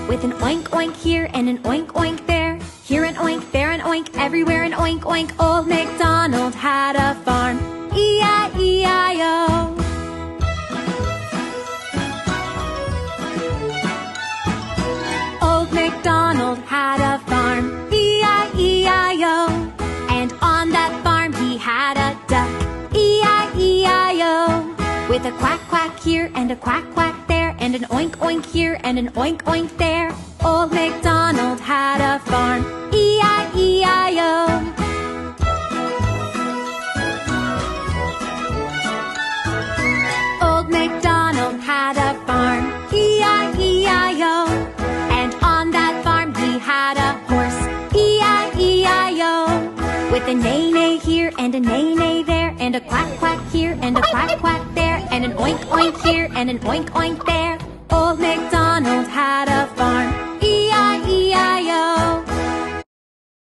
with an oink oink here and an oink oink there. Here an oink, there an oink, everywhere an oink oink. Old MacDonald had a farm, E-I-E-I-O. Old MacDonald had a farm, E-I-E-I-O. And on that farm he had a duck, E-I-E-I-O. With a quack quack here and a quack quack there, and an oink oink here and an oink oink there. Old MacDonald had a farm, E-I-E-I-O. Old MacDonald had a farm, E-I-E-I-O. And on that farm he had a horse, E-I-E-I-O. With a neigh-neigh here and a neigh-neigh there, and a quack quack here and a quack quack there, and an oink oink here and an oink oink there. Old MacDonald